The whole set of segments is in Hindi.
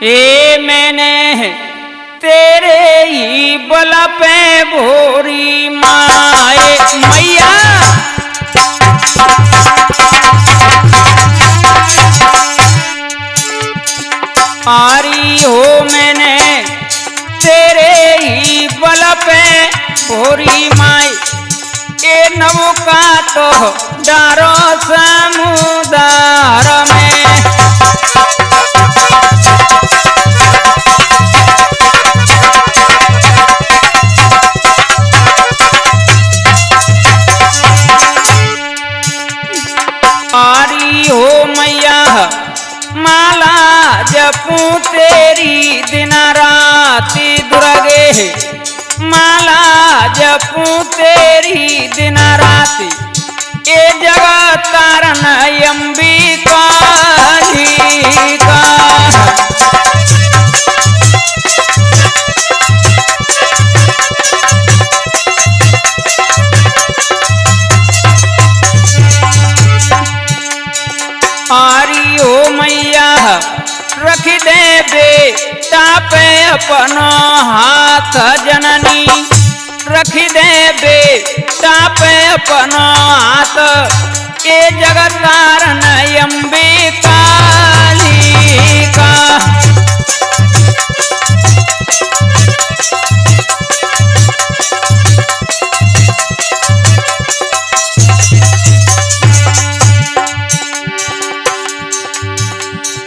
ए मैंने तेरे ही बल पे भोरी माए मैया आरी हो मैंने तेरे ही बल पे भोरी माए ए नौका तो डारो समुदार में आरी हो मैया माला जपूं तेरी दिन राति दुर्गे माला जपूं तेरी दिन राति ए जगत तारण अंबिका जी का आरी हो मैया रख दे बेटा पे अपनो हाथ जननी रख दे बेटा पे अपनो हाथ ए जगत तारण अंबिका जी का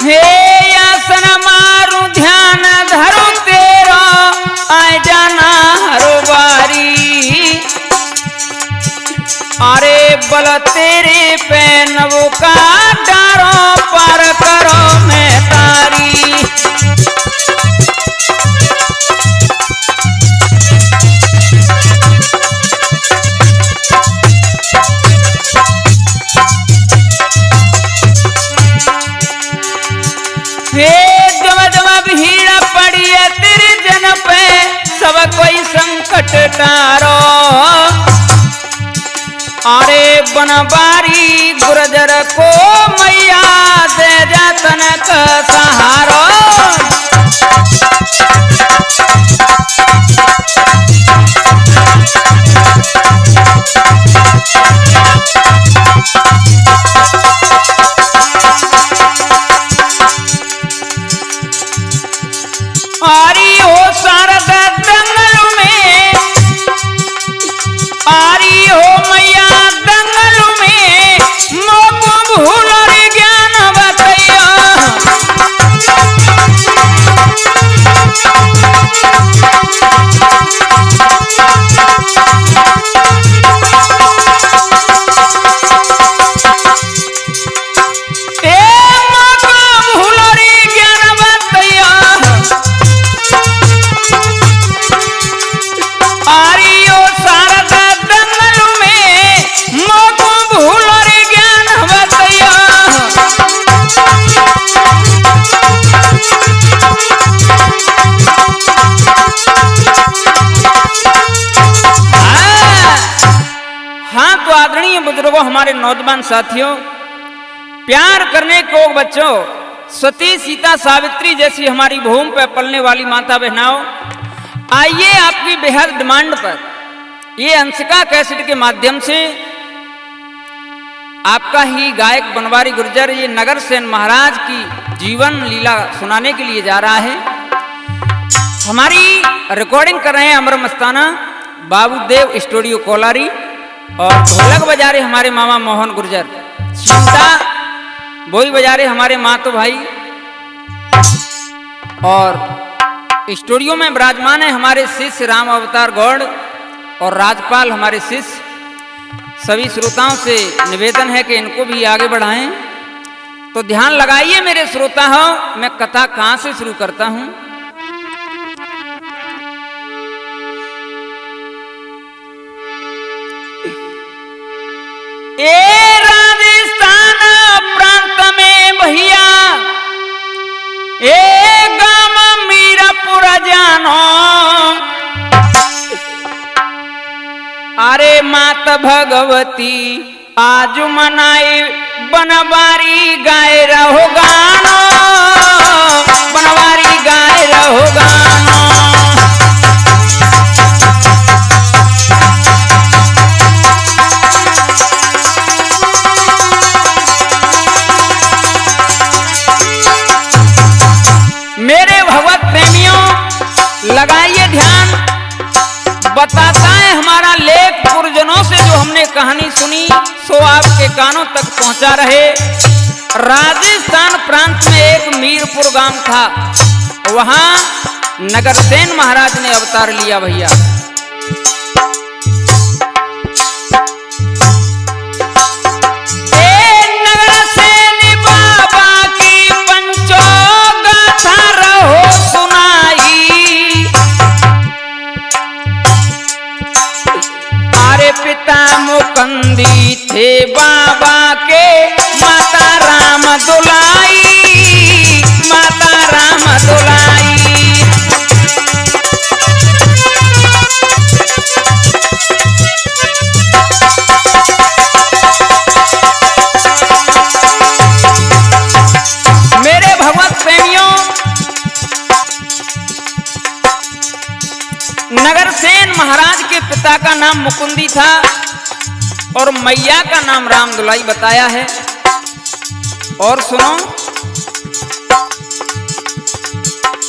हे आसन मारू ध्यान धरो तेरा आए जाना हरो बारी अरे बल तेरे पे नवो का डारो पार करो मैं तारी भीड़ पड़ी है तेरे जन पे सब कोई संकट टारो अरे बनवारी गुर्जर को मैया दे जा तनक सहारो आरी हो शारद दंगल में आरी हो मैया दंगल में मोक भूल रे ज्ञान बतैया बुजुर्गों हमारे नौजवान साथियों प्यार करने को बच्चों सती सीता सावित्री जैसी हमारी भूमि पर पलने वाली माता बहनाओं आइए आपकी बेहद डिमांड पर ये अंशिका कैसेट के माध्यम से आपका ही गायक बनवारी गुर्जर ये नगर सेन महाराज की जीवन लीला सुनाने के लिए जा रहा है। हमारी रिकॉर्डिंग कर रहे हैं अमर मस्ताना बाबूदेव स्टूडियो कोलारी और ढोलक बजा रहे हमारे मामा मोहन गुर्जर चिंता बोई बजा रहे हमारे मातो भाई और स्टूडियो में विराजमान है हमारे शिष्य राम अवतार गौड़ और राजपाल हमारे शिष्य। सभी श्रोताओं से निवेदन है कि इनको भी आगे बढ़ाएं। तो ध्यान लगाइए मेरे श्रोता हो मैं कथा कहां से शुरू करता हूं। ए राजस्थान प्रांत में भैया ए गाम मीरापुर जानो अरे मात भगवती आज मनाई बनवारी गाय रहो गानो बनवारी पहुंचा रहे। राजस्थान प्रांत में एक मीरपुर गांव था, वहां नगरसेन महाराज ने अवतार लिया भैया। पिता मुकंदी थे बाबा के, माता राम दुलाई, माता राम दुलाई। मेरे भगवत प्रेमियों, नगरसेन महाराज के पिता का नाम मुकुंदी था और मैया का नाम राम दुलाई बताया है। और सुनो,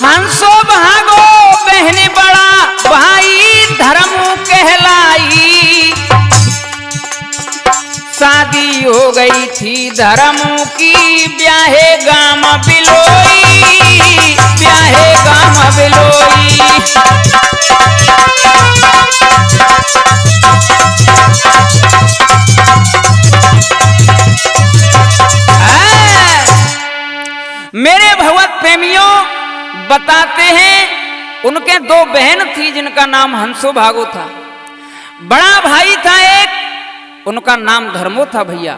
हंसो भागो बहने बड़ा भाई धर्म कहलाई, शादी हो गई थी धर्म की ब्याहे गाम बिलोई, ब्याहे गाम बिलोई। मेरे भगवत प्रेमियों, बताते हैं उनके दो बहन थी जिनका नाम हंसो भागो था। बड़ा भाई था एक, उनका नाम धर्मो था भैया।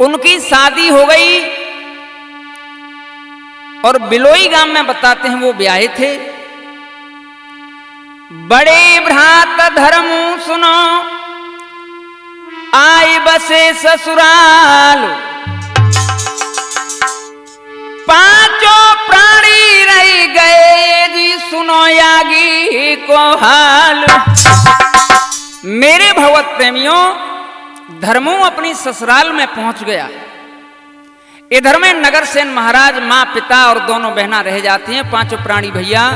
उनकी शादी हो गई और बिलोई गांव में बताते हैं वो ब्याहे थे। बड़े भ्रात धर्म सुनो आए बसे ससुराल, पांचों प्राणी रह गए जी सुनो यागी को हाल। मेरे भगवत प्रेमियों, धर्मो अपनी ससुराल में पहुंच गया। इधर में नगरसेन महाराज मां पिता और दोनों बहना रह जाती हैं। पांचों प्राणी भैया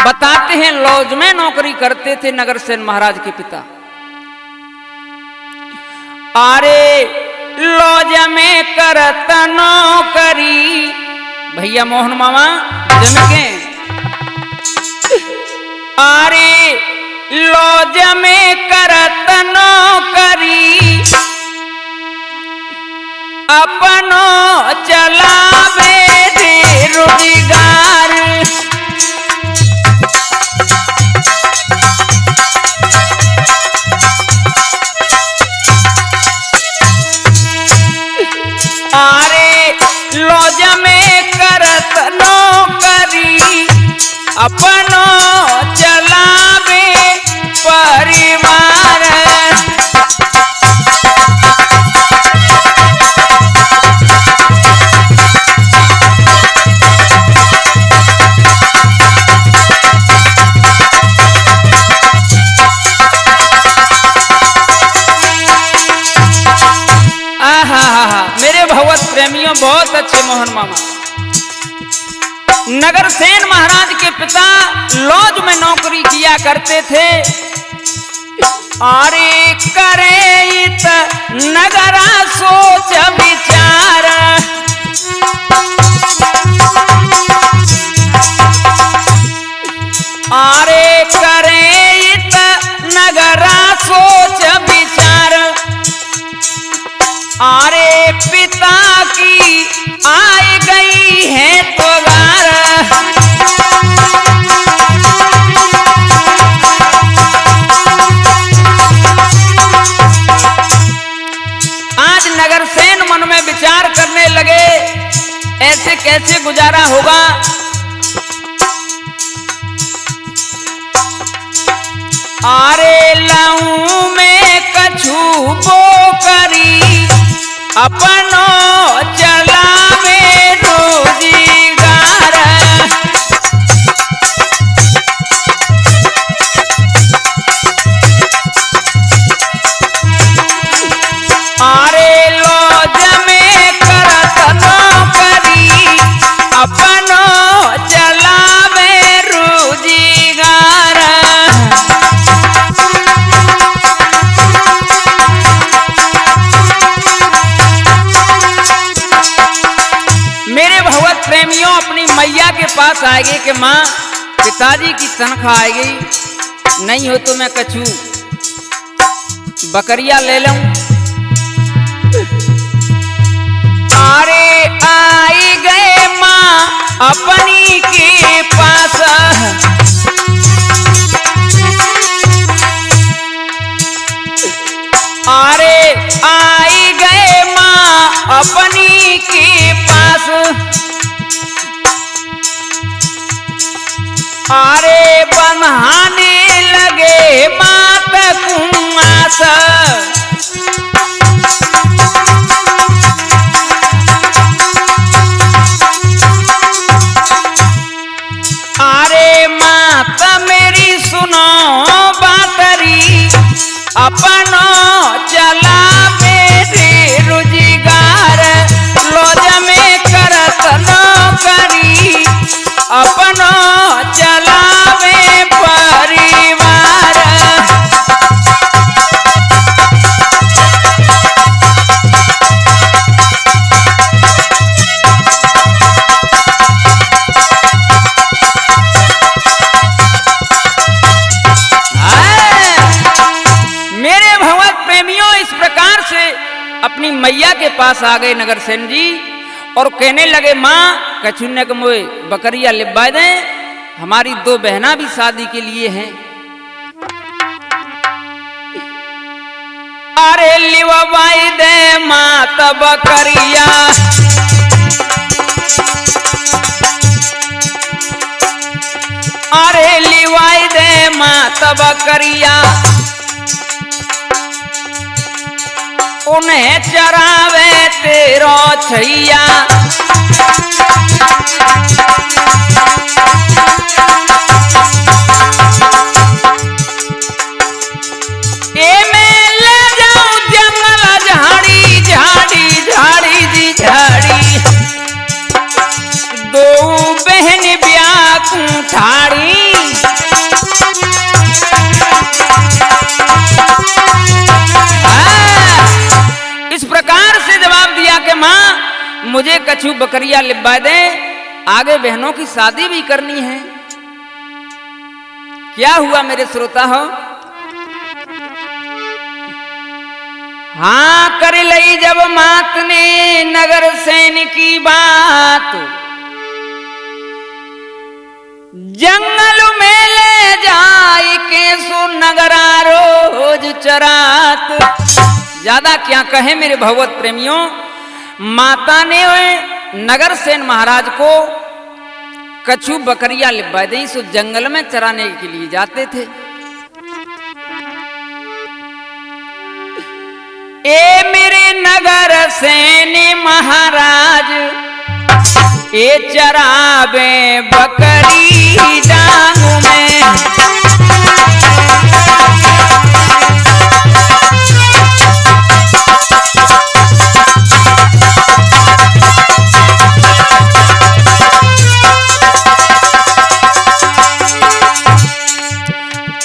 बताते हैं लॉज में नौकरी करते थे नगरसेन महाराज के पिता। अरे लॉज में करत नौकरी भैया मोहन मामा जमके, अरे लॉज में करत नौकरी अपनो चलावे दे रोजगार। अरे लॉज में करत नौकरी अपनो चलावे परिवार। मेरे भगवत प्रेमियों, बहुत अच्छे मोहन मामा। नगरसेन महाराज के पिता लॉज में नौकरी किया करते थे। अरे करे नगरा सोच विचार, अरे करे नगरा सोच विचार। अरे पिता की आई गई है तोगार। आज नगरसेन मन में विचार करने लगे ऐसे कैसे गुजारा होगा। अरे लाऊं में कछु बो करी अपनो चलावे रोजगार। अरे लॉज में करत नौकरी अपनो चलावे रोजगार। के पास आएगी कि माँ पिताजी की तनख्वाह आएगी, नहीं हो तो मैं कछु बकरिया ले लूं। अरे आई गए माँ अपनी के पास, अरे आई गए माँ अपनी के पास, अरे बन्हाने लगे मात कुआस, अरे मात मेरी सुनो बातरी, अपनो चला मेरे रोजगार, लोज में करत नौकरी, अपनो चलावे परिवार। मेरे भगवत प्रेमियों, इस प्रकार से अपनी मैया के पास आ गए नगरसेन जी और कहने लगे माँ कछुन्ने को मोए बकरिया लिबा दें, हमारी दो बहना भी शादी के लिए हैं। अरे लिवाई दे माँ तब बकरिया, अरे लिवाई दे माँ तब बकरिया, उन्हें चरावे तेरो छैया, ए मैं ले जाऊं जंगल झाड़ी झाड़ी झाड़ी जी झाड़ी, दो बहन ब्याह को ठाड़ी, इस प्रकार से जवाब दिया कि माँ मुझे कछु बकरिया लिबा दे, आगे बहनों की शादी भी करनी है। क्या हुआ मेरे श्रोता हो? हाँ कर लई जब मात ने नगरसेन की बात, जंगल में ले जाई के सो नगरा रोज चरात। ज्यादा क्या कहे मेरे भगवत प्रेमियों, माता ने नगरसेन महाराज को कछु बकरिया लिबा दी, सो जंगल में चराने के लिए जाते थे। ए मेरे नगरसेन महाराज, ए चरावे बकरी डांग में,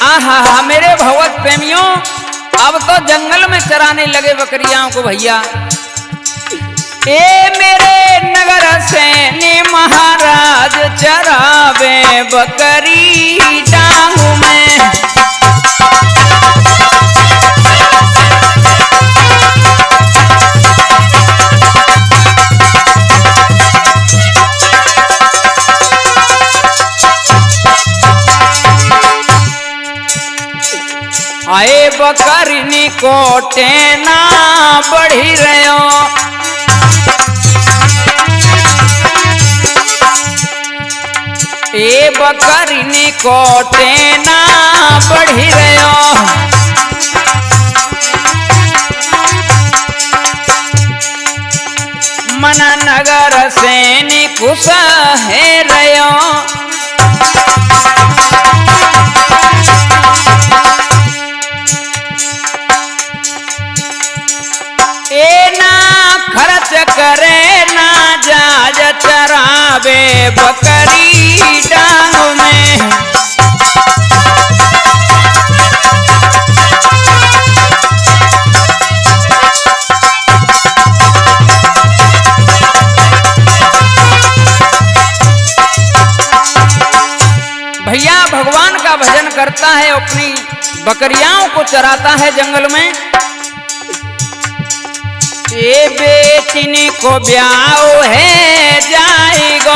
आहा मेरे भगवत प्रेमियों, अब तो जंगल में चराने लगे बकरियां को भैया। ए मेरे नगरसेन महाराज चरावे बकरी डांग में, आए बकरी को टेना बढ़ी रहो, ए बकरी को टेना बढ़ी रहो, मन नगरसेन खुश है रहो, खर्च करे ना जाज चरावे बकरी डांग में, करता है, अपनी बकरियाओं को चराता है जंगल में। ये बेटिनी को ब्याह है जाएगो,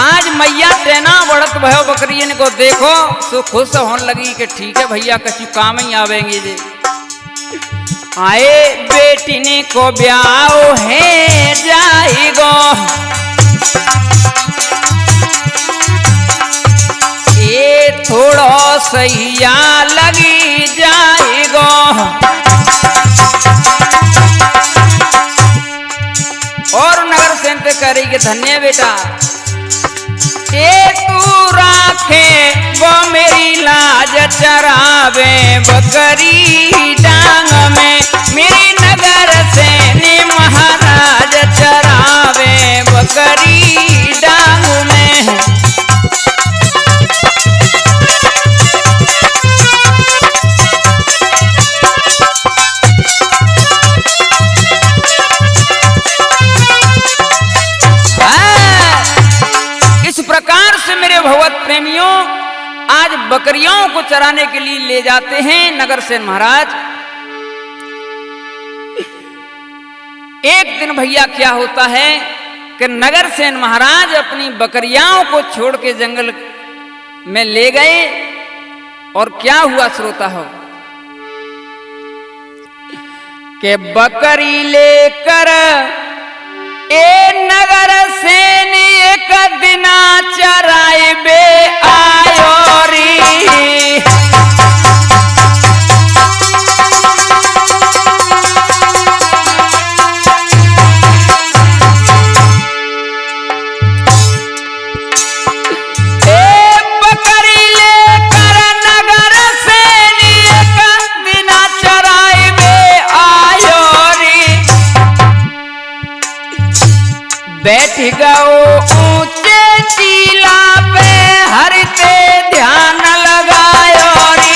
आज मैया टेना बढ़त भयो बकरियन को देखो सो खुश होने लगी कि ठीक है भैया कछु काम ही आवेंगे जे। आए बेटिनी को ब्याह है जाएगो, ये थोड़ा सहिया लगी जाएगो। और नगर सेन पे कह रही कि धन्य बेटा, ये तू राखे वो मेरी लाज चरावे बकरी डांग में, मेरी नगर सेन महाराज चरावे बकरी डांग में। भगवत प्रेमियों, आज बकरियों को चराने के लिए ले जाते हैं नगर सेन महाराज। एक दिन भैया क्या होता है कि नगर सेन महाराज अपनी बकरियाओं को छोड़ के जंगल में ले गए और क्या हुआ श्रोता हो कि बकरी लेकर ए नगर सेन एक दिना चराए बे आयो री। ए बकरी लेकर नगर सेन एक दिना चराए बे आयो री। बैठ गओ ऊंचे टीला पे हरते ध्यान लगायो री।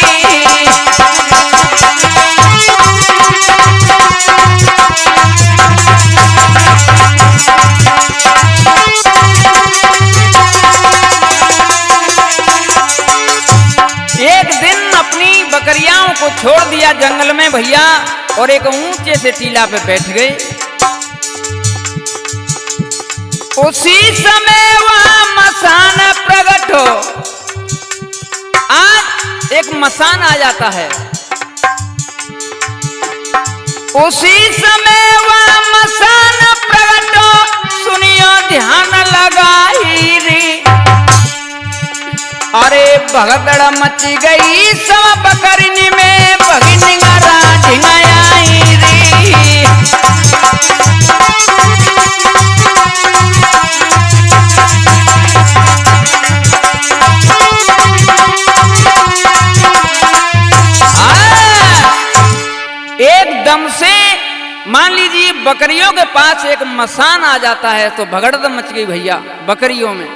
एक दिन अपनी बकरियाओं को छोड़ दिया जंगल में भैया और एक ऊंचे से टीला पे बैठ गए। उसी समय वहां मसान प्रकट हो। आज एक मसान आ जाता है, उसी समय वहां मसान प्रकट हो। सुनियो ध्यान लगाई री, अरे भगदड़ मच गई सब बकरिनी में, भगिनी ढिंगाई री। एकदम से मान लीजिए बकरियों के पास एक मसान आ जाता है तो भगदड़ मच गई भैया बकरियों में।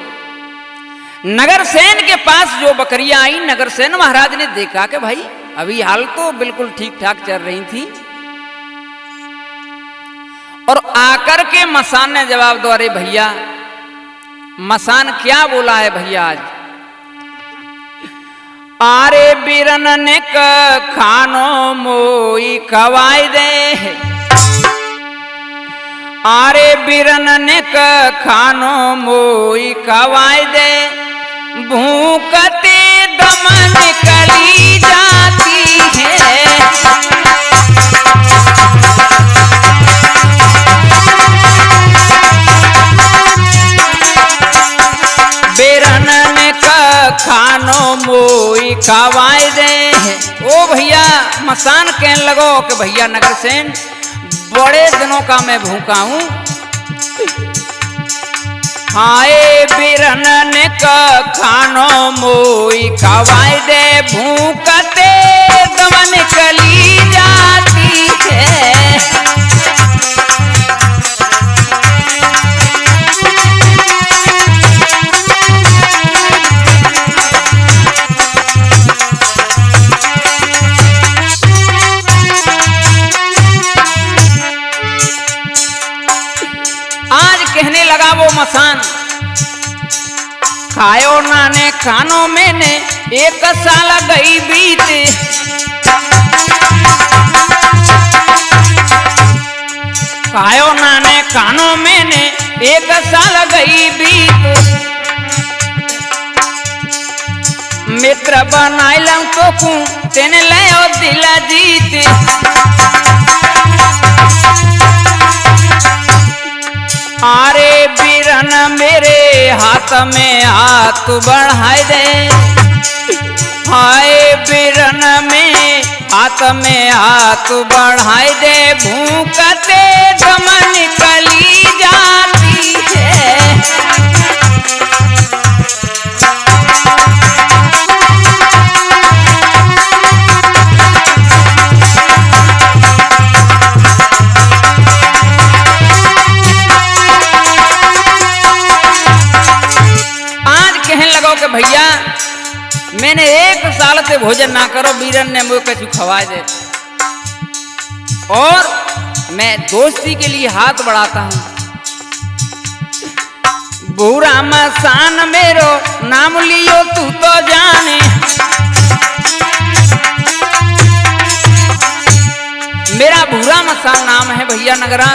नगर सेन के पास जो बकरियां आई, नगर सेन महाराज ने देखा कि भाई अभी हाल तो बिल्कुल ठीक ठाक चल रही थी, और आकर के मसान ने जवाब दो, अरे भैया मसान क्या बोला है भैया आज? आरे बिरन ने खानो मोई खवाई दे, आरे बिरन ने खानो मोई खवाई दे, भूखते दम निकली जाती है। बिरन ने खानो मोई खवाई दे। ओ भैया मसान कहने लगो कि भैया नगर सेन बड़े दिनों का मैं भूखा हूं। हाय बिरन ने खानो मोई खवाई दे, भूखते दम निकली जाती है। कहने लगा वो मसान खायो नाने खानो मैंने 1 साल गई बीत, खायो नाने खानो मैंने 1 साल गई बीत, मित्र बनाइलम तो कू तेने ले दिला जीत, अरे बीरन मेरे हाथ में हाथ बढ़ाए दे, हाय बीरन में हाथ बढ़ाए दे, भूखते दम निकली जाती है। भैया मैंने 1 साल से भोजन ना करो, बीरन ने मुझे कुछ खवाए दे, और मैं दोस्ती के लिए हाथ बढ़ाता हूं। भूरा मसान मेरो नाम लियो तू तो जाने, मेरा भूरा मसान नाम है भैया नगरा,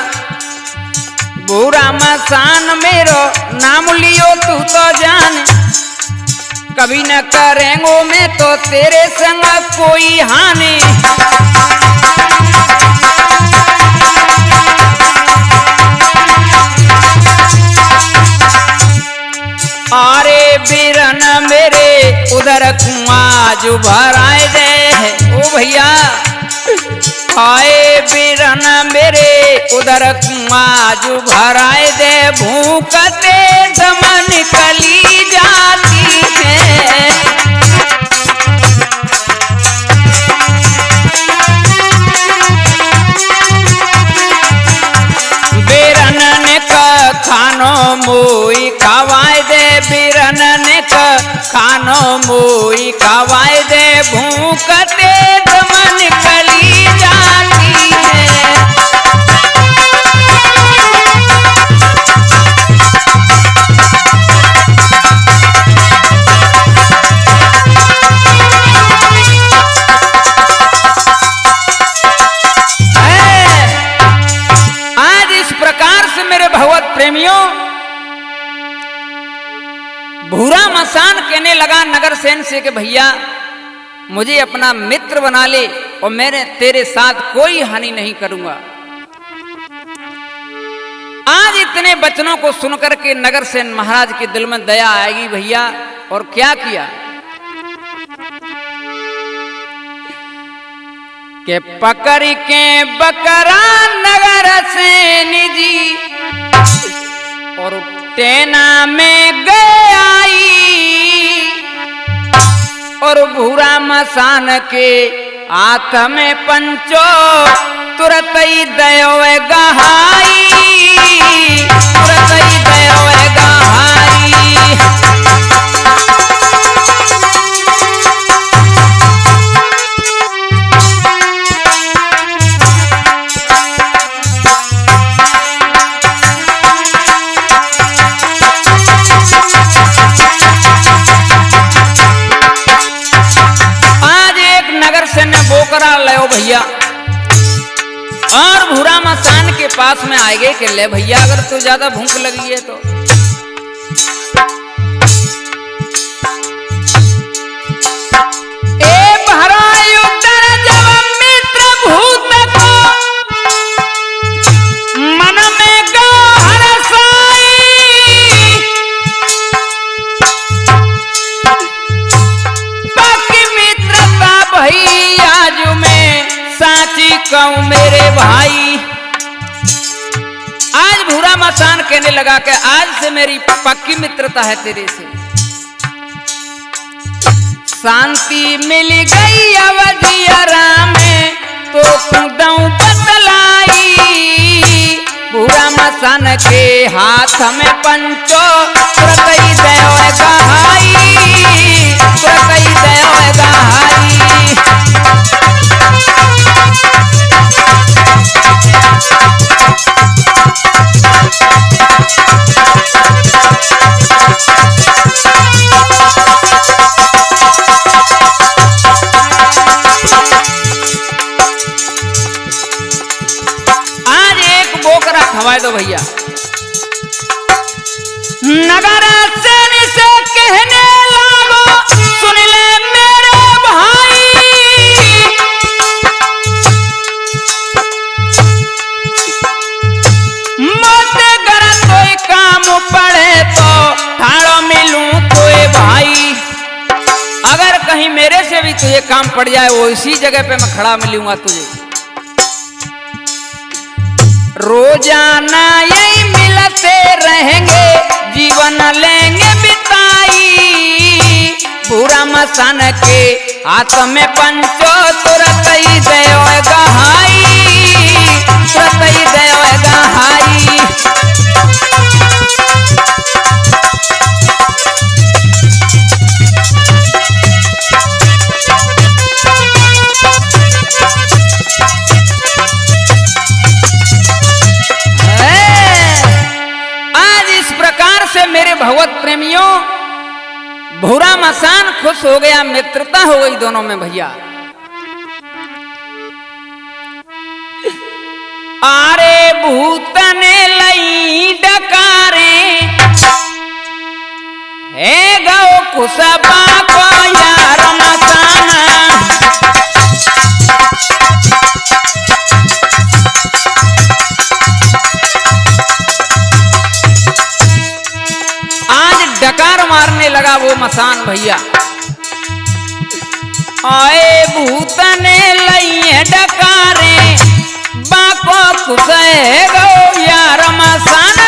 भूरा मसान मेरो नाम लियो तू तो जाने, कभी न करेंगो मैं तो तेरे संग कोई हानि, अरे बीरन मेरे उधर कुआं जो भराए दे, ओ भैया आए बीरन मेरे उधर कुआं जो भराए दे, भूखते दम निकली जाती है। बीरन ने खानो मोई खवाए दे, बीरन ने खानो मोई खवाए दे, भूखते दम निकली जाती है। प्रेमियों, भूरा मसान कहने लगा नगरसेन से कि भैया मुझे अपना मित्र बना ले और मैं तेरे साथ कोई हानि नहीं करूंगा। आज इतने वचनों को सुनकर के नगरसेन महाराज के दिल में दया आएगी भैया, और क्या किया के पकड़ के बकरा नगरसेन जी और टेना में गए आई, और भूरा मसान के हाथ में पंचो तुरत ही दयो गहाई, तुरत ही दयो गहाई। बोकरा लो भैया, और भूरा मसान के पास में आएगे कि ले भैया अगर तो ज्यादा भूख लगी है तो। ए भरायु दर जब मित्र भूत को मन में गहर साई, बाकी मित्रता भैया जो मैं साची कहूं मेरे भाई। आज भूरा मसान कहने लगा कि आज से मेरी पक्की मित्रता है तेरे से, शांति मिल गई अवधियरा में तो खुदऊ बतलाई, भूरा मसान के हाथ में पंचो तुरत ही दयो गहाई, तुरत ही दयो गहाई। थमाए दो भैया। नगर सेन से कहने लागो सुन ले मेरे भाई, मत कर कोई काम पड़े तो ठाड़ो मिलूं कोई भाई। अगर कहीं मेरे से भी तुझे काम पड़ जाए वो इसी जगह पे मैं खड़ा मिलूंगा तुझे। रोजाना यही मिलते रहेंगे जीवन लेंगे बिताई, पूरा मसान के हाथ में पंचो तुरत ही देव गहाई, तुरत ही देव गहाई। मेरे भगवत प्रेमियों, भूरा मसान खुश हो गया, मित्रता हो गई दोनों में भैया। आरे भूतने लई डकारे हे गौ कुसबा को यार मसाना, डकार मारने लगा वो मसान भैया। आए भूतने लइए डकारे बाको खुशे गो यार मसान।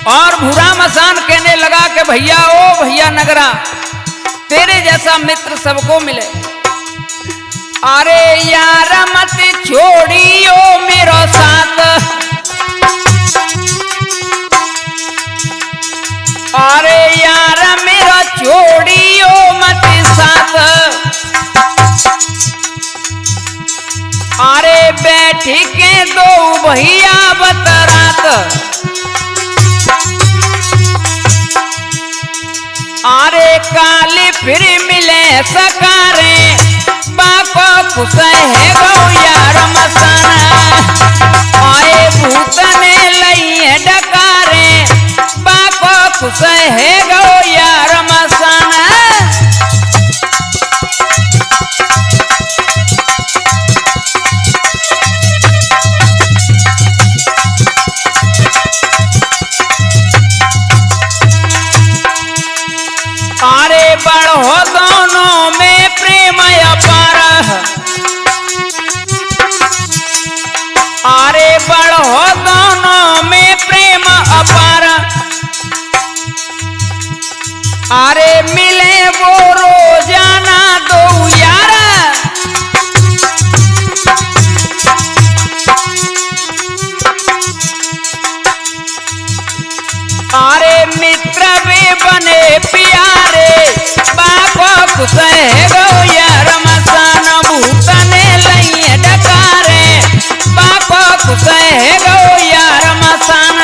और भूरा मसान कहने लगा कि भैया ओ भैया नगरा, तेरे जैसा मित्र सबको मिले। अरे यार मत छोड़ियो मेरो साथ, अरे यार मेरा छोड़ियो मत साथ। अरे बैठ के दो भैया बतरात, अरे काले फिर मिले सकारे बाको खुश है गो यार मसाना। आए भूतने लइए डकारे बाको खुश है गो यार मसाना। अरे बढ़ो दोनों में प्रेम अपार, अरे बढ़ो दोनों में प्रेम अपार। अरे मिले वो रोजाना दो यार, अरे मित्र भी बने प्यारे बाको खुश है गो यार मसान। भूतने लइए डकारे बाको खुश है गो यार मसान।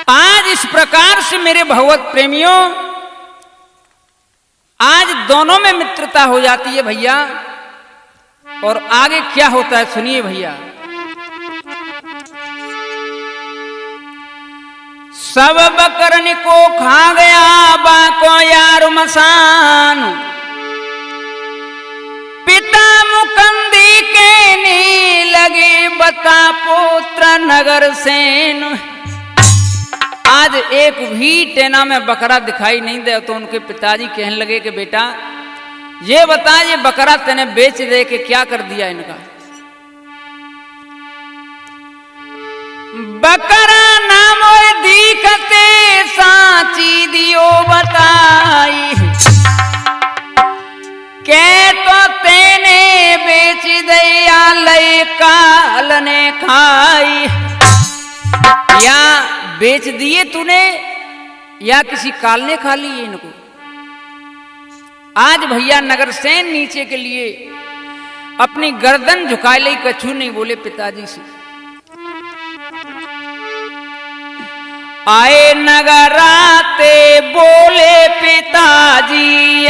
आज इस प्रकार से मेरे भगवत प्रेमियों, आज दोनों में मित्रता हो जाती है भैया। और आगे क्या होता है सुनिए भैया। सब बकरन को खा गया बाको यार मसान, पिता मुकंदी के नी लगे बता पुत्र नगर सेन। आज एक भी टेना में बकरा दिखाई नहीं दे तो उनके पिताजी कहने लगे कि बेटा ये बता, ये बकरा तेने बेच दे के क्या कर दिया इनका। बकरा नाम दीखते साची दियो बताई, के तो तेने बेच दिया लय काल ने खाई। या बेच दिए तूने या किसी काल ने खा लिए इनको। आज भैया नगरसेन नीचे के लिए अपनी गर्दन झुका ली, कछु नहीं बोले पिताजी से। आए नगराते बोले पिताजी,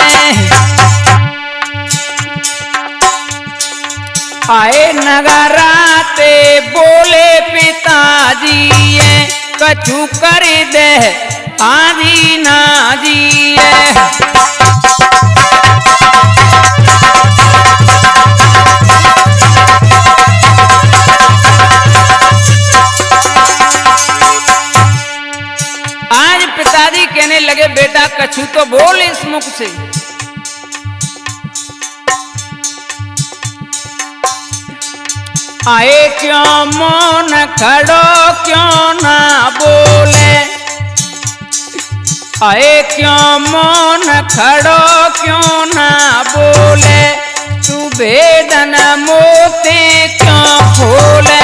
आए नगराते बोले पिताजी, कछु कर दे आजी नाजी। आज पिताजी कहने लगे बेटा कछु तो बोल इस मुख से। आए क्यों मौन खड़ो क्यों ना बोले, आए क्यों मौन खड़ो क्यों ना बोले, तू भेदन मोते क्यों खोले।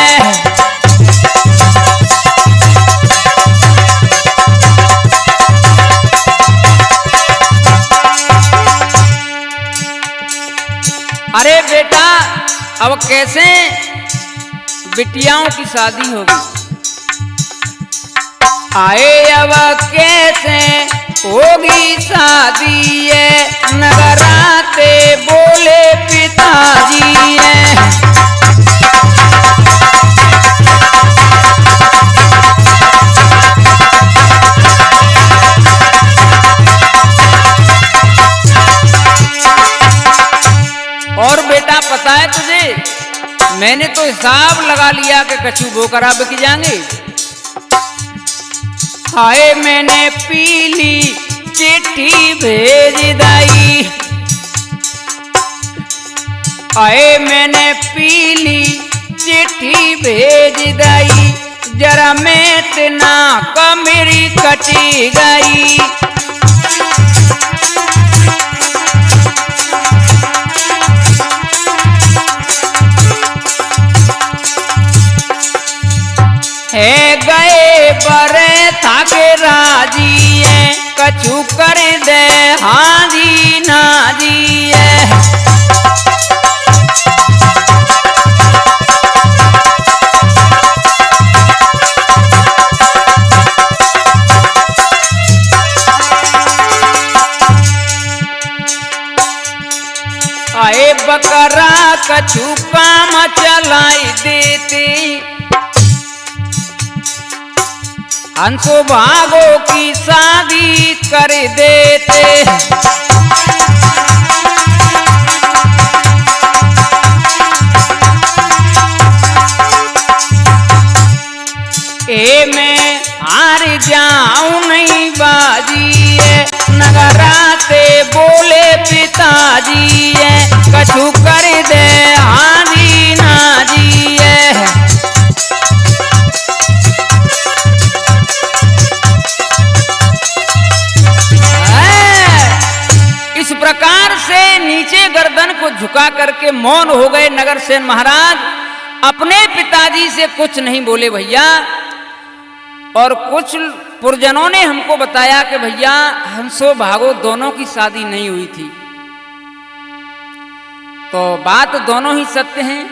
अरे बेटा अब कैसे बिटियाओं की शादी होगी, आए अब कैसे होगी शादी, नगराते बोले पिताजी। और बेटा पता है तुझे, मैंने तो हिसाब लगा लिया कि कछु वो करा बिक जाएंगे। हाय मैंने पीली चिट्ठी भेज दाई, आए मैंने पीली चिट्ठी भेज दाई, जरा मैं इतना कमरी कटी गई। है गए बरे थाके राजी, कछु कर दे हाजी नाजी। आए बकरा कछु काम चलाई देते, हंसो भागो की शादी कर देते। ए मैं हार जाऊं नहीं बाजी, नगराते बोले पिताजी, कछु कर दे हाजी नाजी। इस प्रकार से नीचे गर्दन को झुका करके मौन हो गए नगरसेन महाराज। अपने पिताजी से कुछ नहीं बोले भैया। और कुछ पुरजनों ने हमको बताया कि भैया हंसो भागो दोनों की शादी नहीं हुई थी। तो बात दोनों ही सत्य हैं।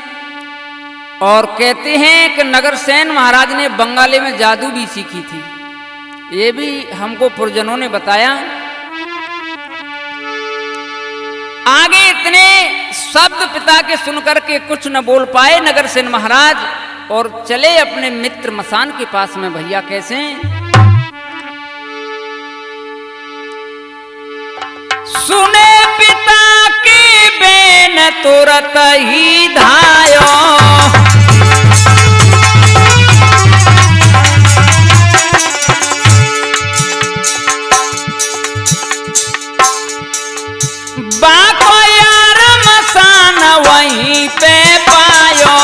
और कहते हैं कि नगरसेन महाराज ने बंगाली में जादू भी सीखी थी, ये भी हमको पुरजनों ने बताया। आगे इतने शब्द पिता के सुनकर के कुछ न बोल पाए नगरसेन महाराज और चले अपने मित्र मसान के पास में। भैया कैसे? सुने पिता की बेन तुरत ही धायो, बाको यार मसान वहीं पे पायो,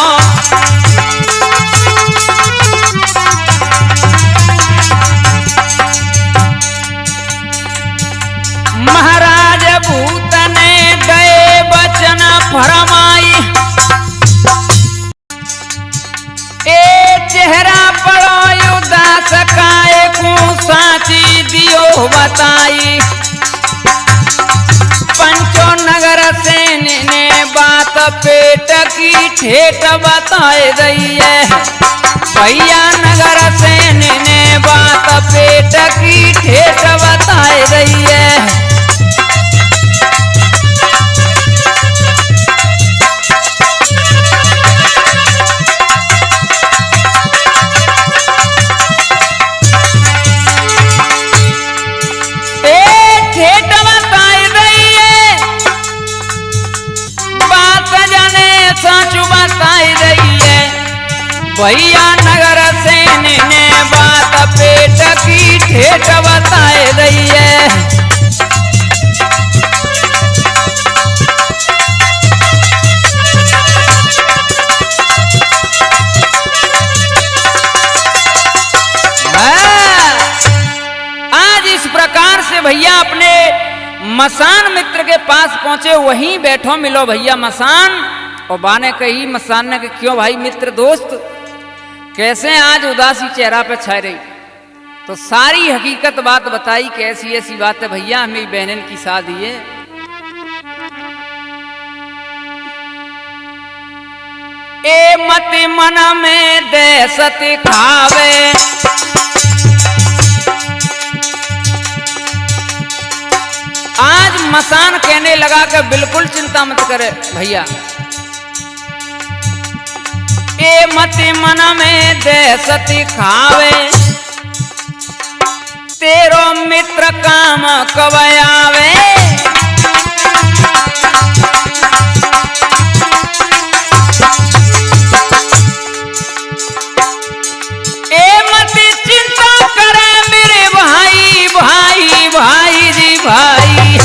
महाराज भूत ने गए वचन फरमाई, ए चेहरा पड़ो उदास काए को साची दियो बताई। पंच नगर सेन ने बात पेट की ठेठ बताए रही है। भैया नगर सेन ने बात पेट की ठेठ बताए रही है। भैया नगर सेन ने बात पेट की ठेठ बताए रही है। आज इस प्रकार से भैया अपने मसान मित्र के पास पहुंचे, वहीं बैठो मिलो भैया मसान। और बाने कही मसान ने कि क्यों भाई मित्र दोस्त, कैसे आज उदासी चेहरा पे छाई रही? तो सारी हकीकत बात बताई कि ऐसी ऐसी बात है भैया, हमें बहनन की शादी है। ए मत मन में दहशत खावे, आज मसान कहने लगा कि बिल्कुल चिंता मत करे भैया, ए मत मन में दहशत खावे, तेरो मित्र काम कब आवे। ए मत चिंता करे मेरे भाई भाई भाई जी भाई,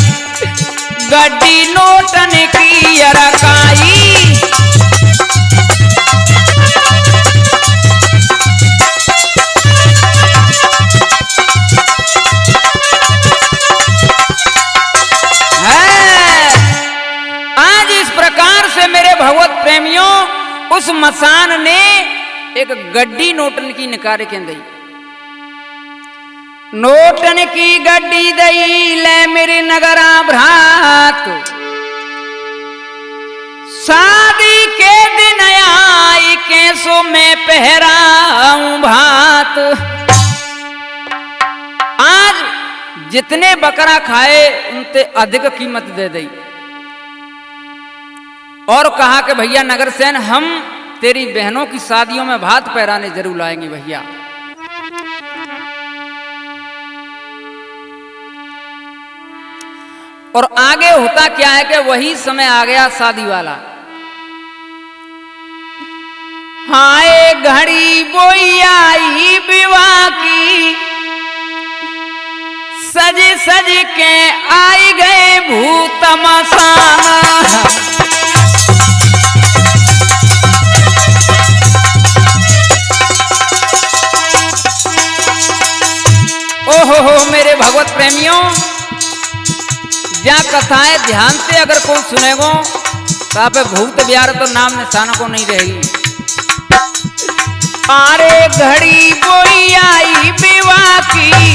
गड्डी नोटन की रकाई। भगवत प्रेमियों, उस मसान ने एक गड्डी नोटन की निकारे के दई, नोटन की गड्डी दई ले मेरे नगरा भ्रात, शादी के दिन आई कैसो मैं पहराऊं भात। आज जितने बकरा खाए उनसे अधिक कीमत दे दी और कहा कि भैया नगर सेन, हम तेरी बहनों की शादियों में भात पहराने जरूर लाएंगे भैया। और आगे होता क्या है कि वही समय आ गया शादी वाला। हाय घड़ी बोई आई विवाह की, सज सज के आई गए भूत मसान। ओहो मेरे भगवत प्रेमियों, जहाँ कथाएं ध्यान से अगर कोई सुनेगो तो आप भूत ब्यार तो नाम निशानों को नहीं रहेगी। अरे घड़ी बोई आई विवाह की,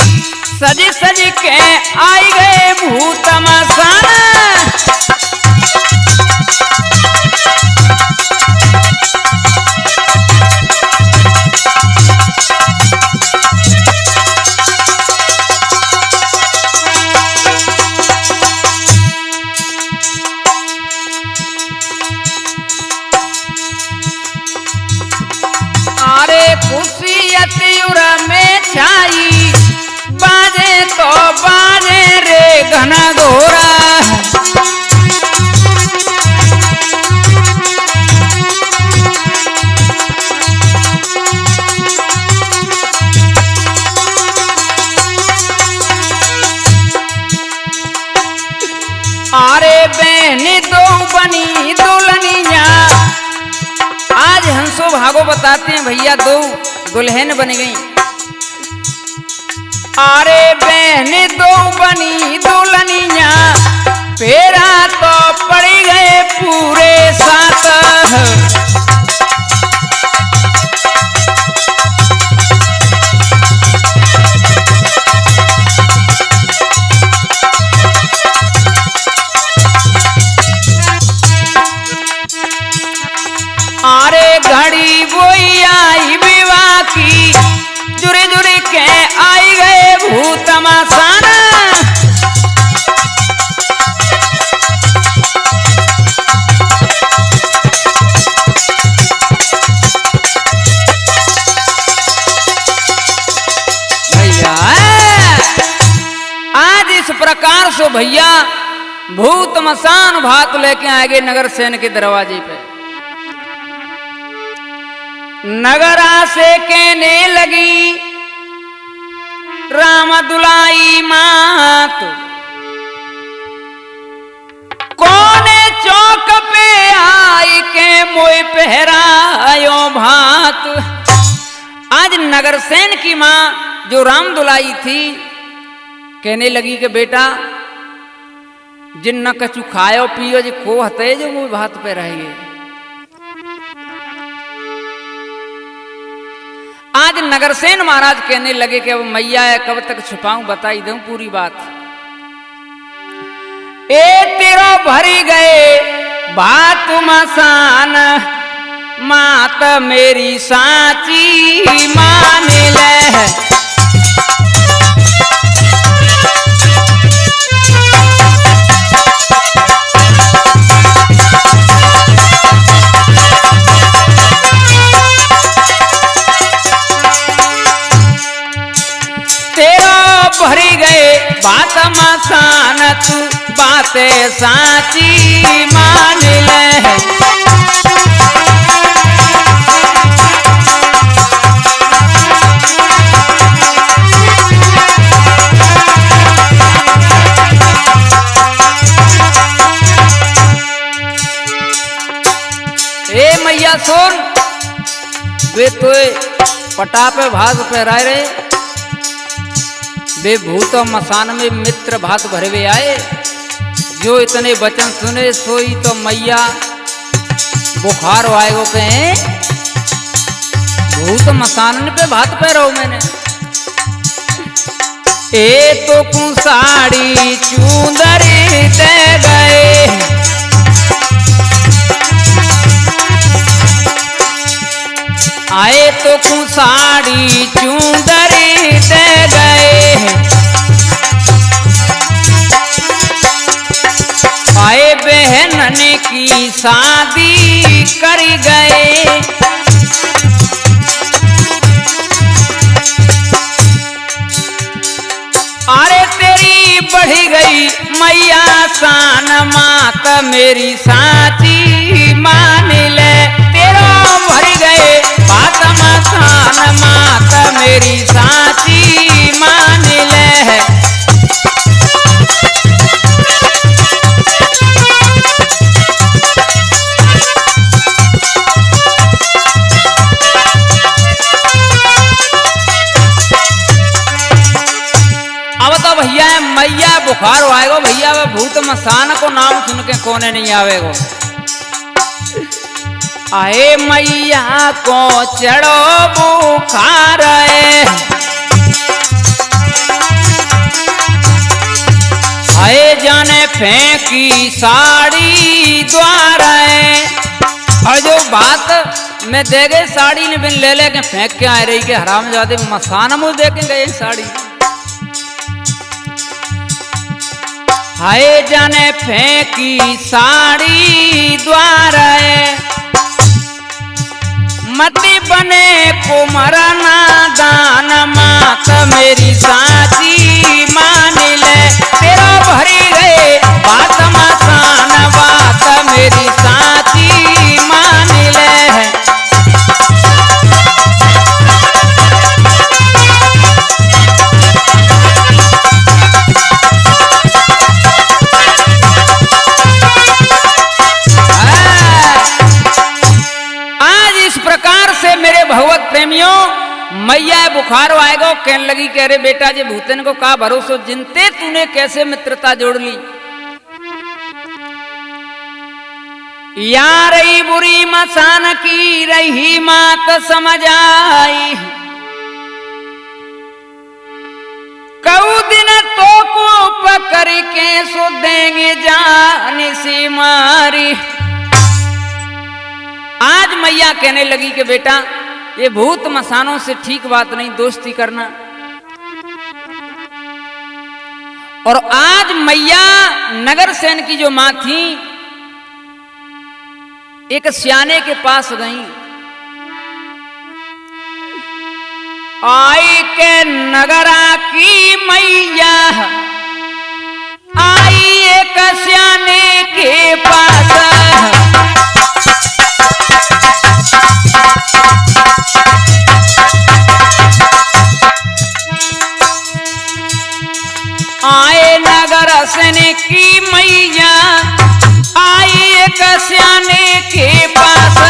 सज सज के आई गए भूत मसान। में छाई बाजे तो बाजे रे घना घोरा। अरे बहनी दो बनी दुल्हनिया, आज हंसो भागो बताते हैं भैया, दो दुल्हन बन गई। अरे बहनी दो बनी दुल्हनिया, फेरा तो पड़ गए पूरे साथ। सो भैया भूत मसान भात लेके आएंगे नगर सेन के दरवाजे पे। नगरा से कहने लगी राम दुलाई मात, कोने चौक पे आई के मोय पहरायो भात। आज नगर सेन की मां जो राम दुलाई थी कहने लगी कि बेटा जिन न कछु खायो पियो जो को हते जो मोय भात पे रहिए। आज नगरसेन महाराज कहने लगे कि अब मैया है कब तक छुपाऊं, बताई दूं पूरी बात। ए तेरो भरी गए बात मसान, मात मेरी साची मान ले। भरी गए बात मसान, तू बातें साची मान ले। ए मैया सुन, वे तो पटा पे भाग पे रह रहे, वे भूत मसान में मित्र भात भरवे आए। जो इतने वचन सुने सोई तो मैया बुखार आएगो कहे भूत मसान पे भात पे रहो मैंने। ए तो कुसाड़ी चूंदरी दे गए, आए तो कुसाड़ी चूंदरी दे गए, आए बहन की शादी कर गए। अरे तेरी बढ़ी गई मैया शान, मात मेरी साची मान ले। तेरा भर गए बात मसान, मात मेरी साची मान ले। भैया मैया बुखार आएगो, भैया वे भूत मसान को नाम सुन के कोने नहीं आवेगो। आए मैया को चढ़ो बुखार, आए जाने फेंकी साड़ी द्वारा। और जो बात मैं दे गए साड़ी ने बिन ले लेके फेंक के आ रही के हराम जादे मसान मुझ देखे गए साड़ी। हाय जाने फेंकी साड़ी द्वारा, मती बने कुमार नादान, मात मेरी साची मान ले। तेरा भरी गए बात मसान, बात मेरी साची मान ले। भगवत प्रेमियों मैया बुखार आएगा कहने लगी कह रहे बेटा जी भूतन को का भरोसा, जिनते तूने कैसे मित्रता जोड़ ली। यार बुरी मसान की रही मात समझ आई, कऊ दिन तो को पकड़ के सो देंगे जान सी मारी। आज मैया कहने लगी कि बेटा ये भूत मसानों से ठीक बात नहीं दोस्ती करना। और आज मैया नगर सेन की जो मां थी एक सियाने के पास गई, आई के नगरा की मैया आई एक सियाने के पास, आए नगर सेन की मैया, आई एक सियाने के पास,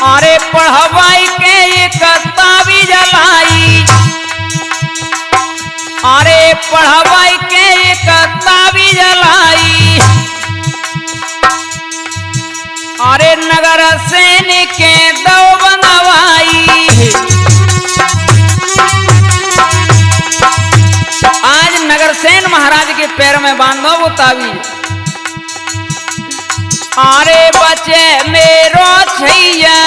अरे पढ़वाई के एक ताबीज लाई, अरे पढ़वाई के एक ताबीज लाई, अरे नगर सेन के दो बनवाई, आज नगर सेन महाराज के पैर में बांधो वो ताबीज। अरे बचे मेरो छैया